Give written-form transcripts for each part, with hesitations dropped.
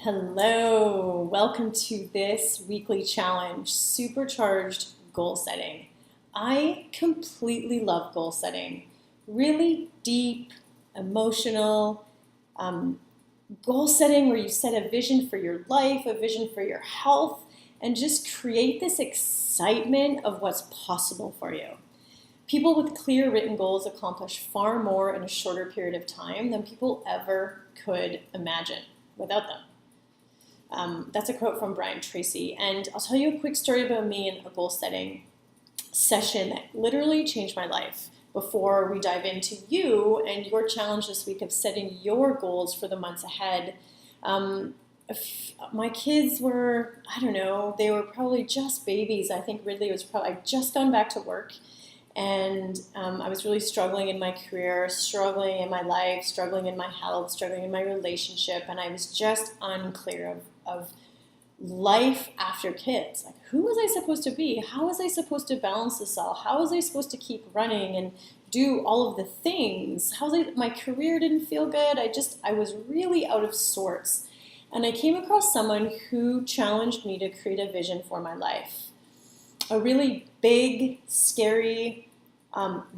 Hello, welcome to this weekly challenge, Supercharged Goal Setting. I completely love goal setting. Really deep, emotional goal setting where you set a vision for your life, a vision for your health, and just create this excitement of what's possible for you. People with clear written goals accomplish far more in a shorter period of time than people ever could imagine without them. That's a quote from Brian Tracy. And I'll tell you a quick story about me and a goal setting session that literally changed my life before we dive into you and your challenge this week of setting your goals for the months ahead. My kids were, they were probably just babies. I think Ridley was I'd just gone back to work. And I was really struggling in my career, struggling in my life, struggling in my health, struggling in my relationship. And I was just unclear of life after kids. Like, who was I supposed to be? How was I supposed to balance this all? How was I supposed to keep running and do all of the things? My career didn't feel good. I was really out of sorts. And I came across someone who challenged me to create a vision for my life. A really big, scary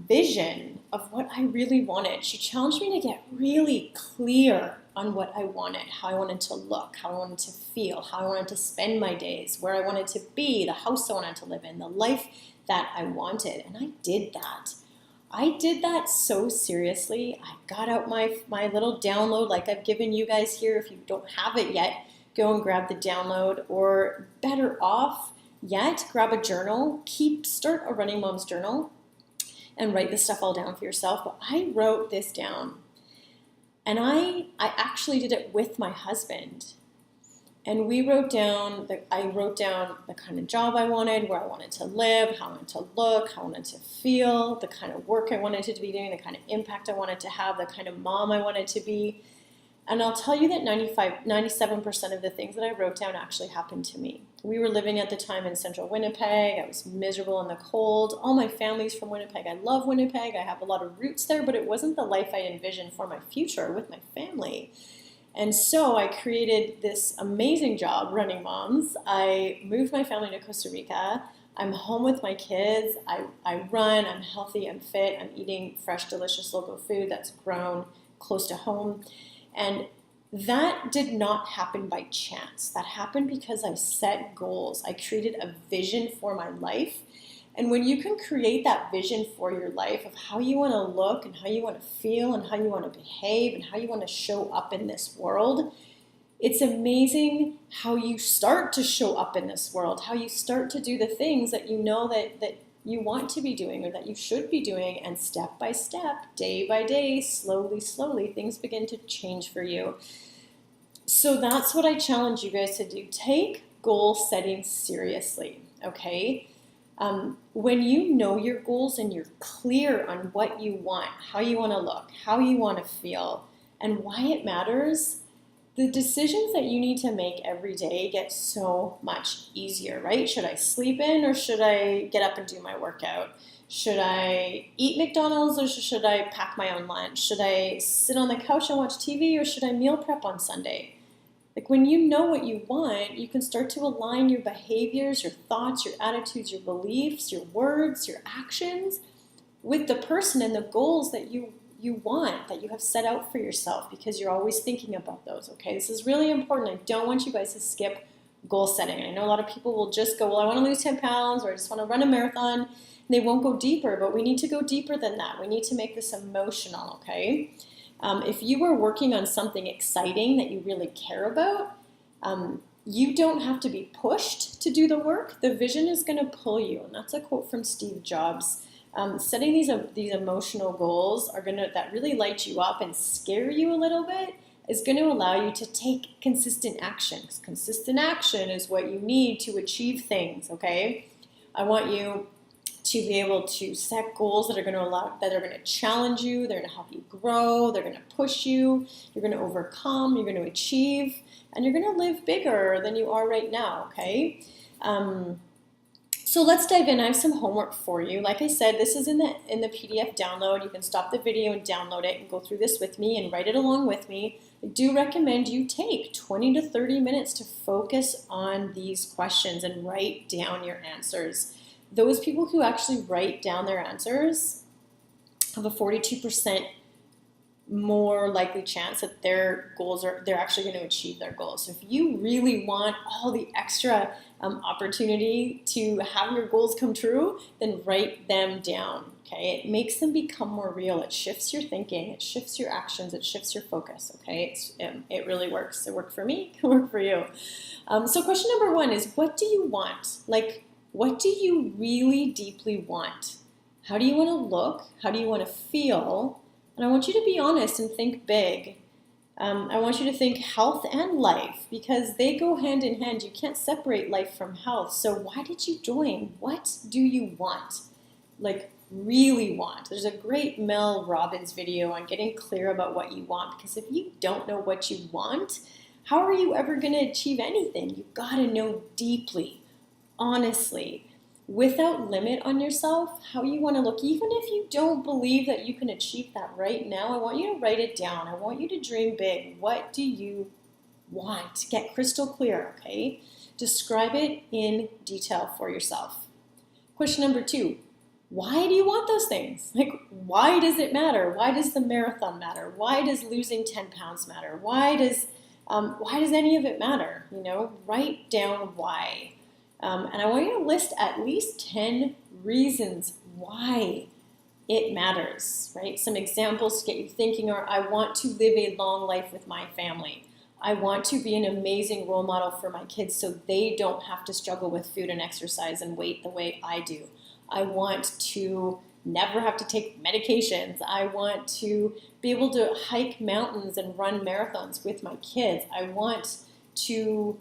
vision of what I really wanted. She challenged me to get really clear on what I wanted, how I wanted to look, how I wanted to feel, how I wanted to spend my days, where I wanted to be, the house I wanted to live in, the life that I wanted. And I did that. I did that so seriously. I got out my little download like I've given you guys here. If you don't have it yet, go and grab the download, or better off yet, grab a journal. Start a Running Moms journal and write this stuff all down for yourself. But I wrote this down, and I actually did it with my husband. And I wrote down the kind of job I wanted, where I wanted to live, how I wanted to look, how I wanted to feel, the kind of work I wanted to be doing, the kind of impact I wanted to have, the kind of mom I wanted to be. And I'll tell you that 97% of the things that I wrote down actually happened to me. We were living at the time in central Winnipeg. I was miserable in the cold. All my family's from Winnipeg. I love Winnipeg. I have a lot of roots there, but it wasn't the life I envisioned for my future with my family. And so I created this amazing job, Running Moms. I moved my family to Costa Rica. I'm home with my kids. I run. I'm healthy. I'm fit. I'm eating fresh, delicious local food that's grown close to home. And that did not happen by chance. That happened because I set goals. I created a vision for my life. And when you can create that vision for your life of how you want to look and how you want to feel and how you want to behave and how you want to show up in this world, it's amazing how you start to show up in this world, how you start to do the things that you know that you want to be doing or that you should be doing, and step by step, day by day, slowly, things begin to change for you. So that's what I challenge you guys to do. Take goal setting seriously, okay? When you know your goals and you're clear on what you want, how you want to look, how you want to feel, and why it matters, the decisions that you need to make every day get so much easier, right? Should I sleep in or should I get up and do my workout? Should I eat McDonald's or should I pack my own lunch? Should I sit on the couch and watch TV or should I meal prep on Sunday? Like, when you know what you want, you can start to align your behaviors, your thoughts, your attitudes, your beliefs, your words, your actions with the person and the goals that you want, that you have set out for yourself, because you're always thinking about those, okay? This is really important. I don't want you guys to skip goal setting. I know a lot of people will just go, well, I want to lose 10 pounds or I just want to run a marathon, and they won't go deeper, but we need to go deeper than that. We need to make this emotional, okay? If you are working on something exciting that you really care about, you don't have to be pushed to do the work. The vision is going to pull you, and that's a quote from Steve Jobs. Setting these emotional goals that really light you up and scare you a little bit is going to allow you to take consistent action. Because consistent action is what you need to achieve things, okay? I want you to be able to set goals that are going to challenge you, they're going to help you grow, they're going to push you, you're going to overcome, you're going to achieve, and you're going to live bigger than you are right now, okay? So let's dive in. I have some homework for you. Like I said, this is in the PDF download. You can stop the video and download it and go through this with me and write it along with me. I do recommend you take 20 to 30 minutes to focus on these questions and write down your answers. Those people who actually write down their answers have a 42% more likely chance that they're actually going to achieve their goals. So if you really want all the extra opportunity to have your goals come true, then write them down. Okay, it makes them become more real. It shifts your thinking, it shifts your actions, it shifts your focus. Okay, it really works. It worked for me, it worked for you. So question number 1 is, what do you want? Like, what do you really deeply want? How do you want to look? How do you want to feel? And I want you to be honest and think big. I want you to think health and life, because they go hand in hand. You can't separate life from health. So why did you join? What do you want? Like, really want. There's a great Mel Robbins video on getting clear about what you want, because if you don't know what you want, how are you ever going to achieve anything? You've got to know deeply, honestly, without limit on yourself, how you want to look. Even if you don't believe that you can achieve that right now, I want you to write it down. I want you to dream big. What do you want? Get crystal clear, okay? Describe it in detail for yourself. Question number 2, why do you want those things? Like, why does it matter? Why does the marathon matter? Why does losing 10 pounds matter? Why does any of it matter? You know, write down why. And I want you to list at least 10 reasons why it matters, right? Some examples to get you thinking are, I want to live a long life with my family. I want to be an amazing role model for my kids so they don't have to struggle with food and exercise and weight the way I do. I want to never have to take medications. I want to be able to hike mountains and run marathons with my kids. I want to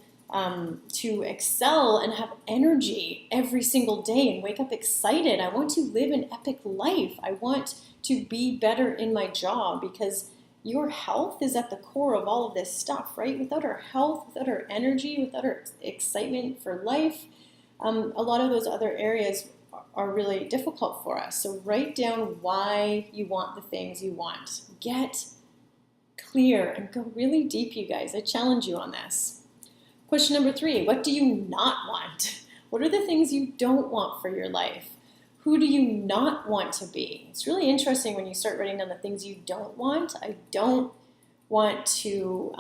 excel and have energy every single day and wake up excited. I want to live an epic life. I want to be better in my job, because your health is at the core of all of this stuff, right? Without our health, without our energy, without our excitement for life, a lot of those other areas are really difficult for us. So write down why you want the things you want. Get clear and go really deep, you guys. I challenge you on this. Question number 3, what do you not want? What are the things you don't want for your life? Who do you not want to be? It's really interesting when you start writing down the things you don't want. I don't want to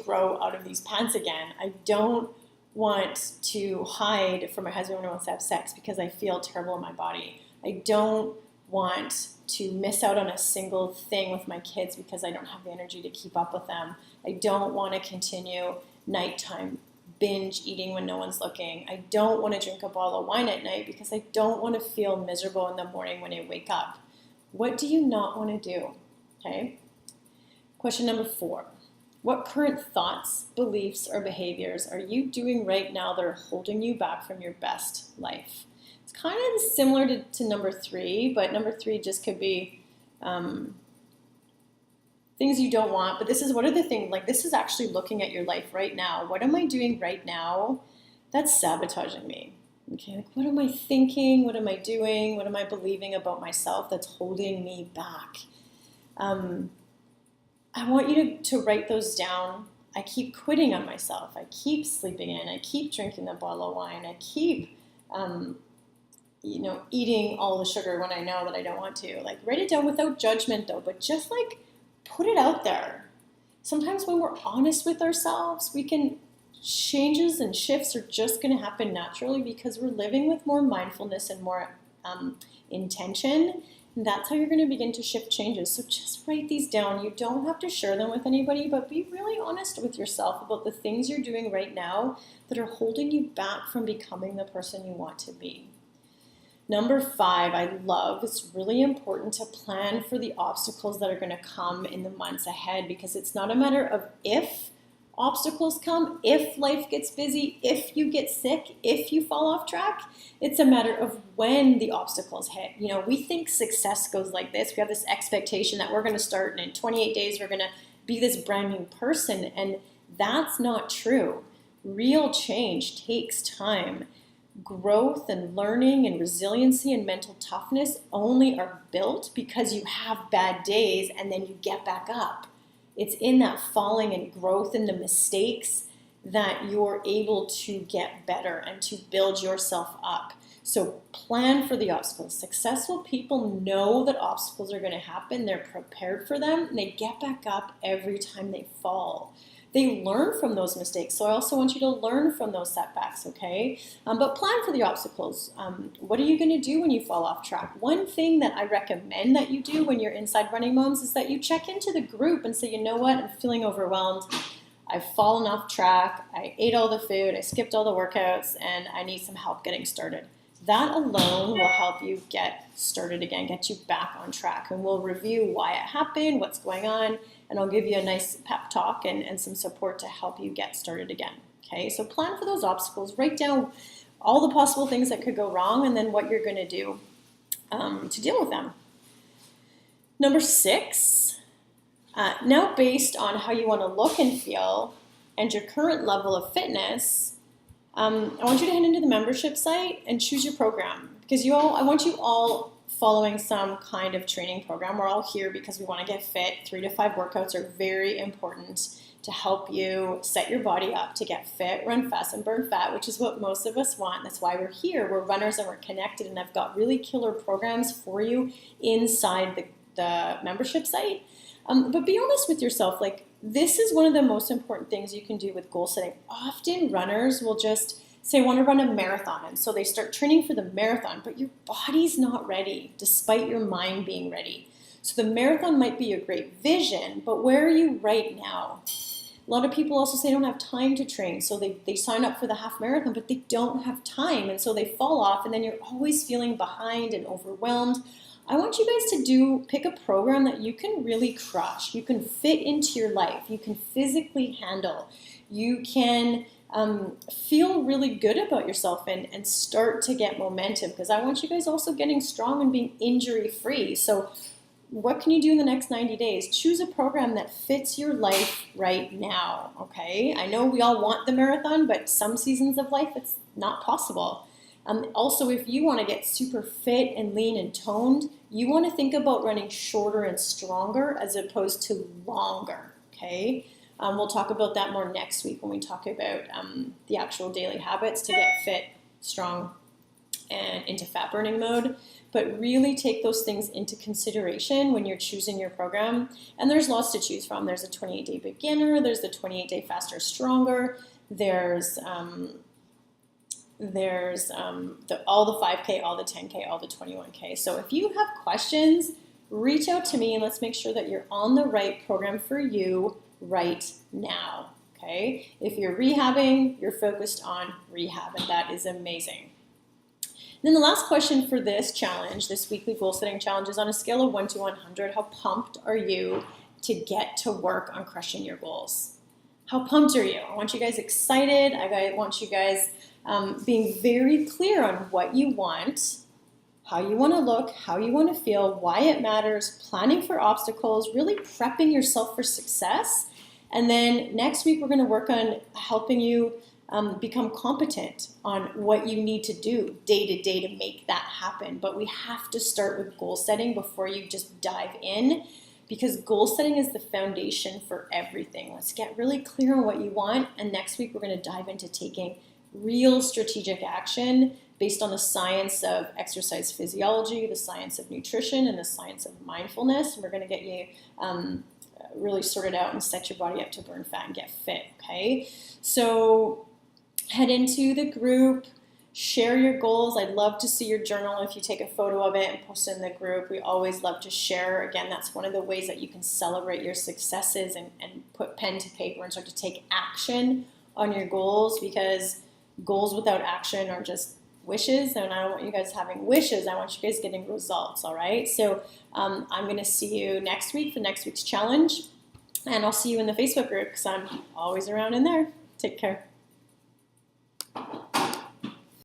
grow out of these pants again. I don't want to hide from my husband when he wants to have sex because I feel terrible in my body. I don't want to miss out on a single thing with my kids because I don't have the energy to keep up with them. I don't want to continue nighttime binge eating when no one's looking. I don't want to drink a bottle of wine at night because I don't want to feel miserable in the morning when I wake up. What do you not want to do? Okay. Question number 4. What current thoughts, beliefs, or behaviors are you doing right now that are holding you back from your best life? It's kind of similar to number 3, but number 3 just could be things you don't want. But this is, what are the things, like, this is actually looking at your life right now. What am I doing right now that's sabotaging me? Okay, like, what am I thinking? What am I doing? What am I believing about myself that's holding me back? I want you to write those down. I keep quitting on myself. I keep sleeping in. I keep drinking the bottle of wine. I keep, eating all the sugar when I know that I don't want to. Like, write it down without judgment, though, but just, like, put it out there. Sometimes when we're honest with ourselves, changes and shifts are just going to happen naturally because we're living with more mindfulness and more intention. And that's how you're going to begin to shift changes. So just write these down. You don't have to share them with anybody, but be really honest with yourself about the things you're doing right now that are holding you back from becoming the person you want to be. Number 5, I love, it's really important to plan for the obstacles that are going to come in the months ahead, because it's not a matter of if obstacles come, if life gets busy, if you get sick, if you fall off track. It's a matter of when the obstacles hit. You know, we think success goes like this. We have this expectation that we're going to start and in 28 days we're going to be this brand new person, and that's not true. Real change takes time. growth and learning and resiliency and mental toughness only are built because you have bad days and then you get back up. It's in that falling and growth and the mistakes that you're able to get better and to build yourself up. So plan for the obstacles. Successful people know that obstacles are going to happen. They're prepared for them, and they get back up every time they fall. They learn from those mistakes. So I also want you to learn from those setbacks, okay? But plan for the obstacles. What are you going to do when you fall off track? One thing that I recommend that you do when you're inside Running Moms is that you check into the group and say, you know what, I'm feeling overwhelmed. I've fallen off track. I ate all the food. I skipped all the workouts, and I need some help getting started. That alone will help you get started again, get you back on track. And we'll review why it happened, what's going on, and I'll give you a nice pep talk and some support to help you get started again. Okay, so plan for those obstacles. Write down all the possible things that could go wrong and then what you're going to do to deal with them. Number 6, now based on how you want to look and feel and your current level of fitness, I want you to head into the membership site and choose your program, because I want you all following some kind of training program. We're all here because we want to get fit. 3 to 5 workouts are very important to help you set your body up to get fit, run fast, and burn fat, which is what most of us want. That's why we're here. We're runners and we're connected, and I've got really killer programs for you inside the membership site. But be honest with yourself. This is one of the most important things you can do with goal setting. Often runners will just say, I want to run a marathon. And so they start training for the marathon, but your body's not ready, despite your mind being ready. So the marathon might be a great vision, but where are you right now? A lot of people also say they don't have time to train. So they sign up for the half marathon, but they don't have time. And so they fall off, and then you're always feeling behind and overwhelmed. I want you guys to pick a program that you can really crush. You can fit into your life. You can physically handle. You can feel really good about yourself and start to get momentum, because I want you guys also getting strong and being injury-free. So what can you do in the next 90 days? Choose a program that fits your life right now, okay? I know we all want the marathon, but some seasons of life it's not possible. Also, if you want to get super fit and lean and toned, you want to think about running shorter and stronger as opposed to longer, okay? We'll talk about that more next week when we talk about the actual daily habits to get fit, strong, and into fat burning mode. But really take those things into consideration when you're choosing your program. And there's lots to choose from. There's a 28-day beginner, there's the 28-day faster, stronger, there's all the 5K, all the 10K, all the 21K. So if you have questions, reach out to me and let's make sure that you're on the right program for you right now, okay? If you're rehabbing, you're focused on rehab, and that is amazing. And then the last question for this challenge, this weekly goal setting challenge, is on a scale of 1 to 100, how pumped are you to get to work on crushing your goals? How pumped are you? I want you guys excited. I want you guys being very clear on what you want, how you want to look, how you want to feel, why it matters, planning for obstacles, really prepping yourself for success. And then next week, we're going to work on helping you become competent on what you need to do day to day to make that happen. But we have to start with goal setting before you just dive in, because goal setting is the foundation for everything. Let's get really clear on what you want. And next week, we're going to dive into taking real strategic action based on the science of exercise physiology, the science of nutrition, and the science of mindfulness. And we're going to get you really sorted out and set your body up to burn fat and get fit, okay? So head into the group, share your goals. I'd love to see your journal if you take a photo of it and post it in the group. We always love to share. Again, that's one of the ways that you can celebrate your successes and put pen to paper and start to take action on your goals, because goals without action are just wishes, and I don't want you guys having wishes. I want you guys getting results, all right? So I'm going to see you next week for next week's challenge, and I'll see you in the Facebook group because I'm always around in there. Take care.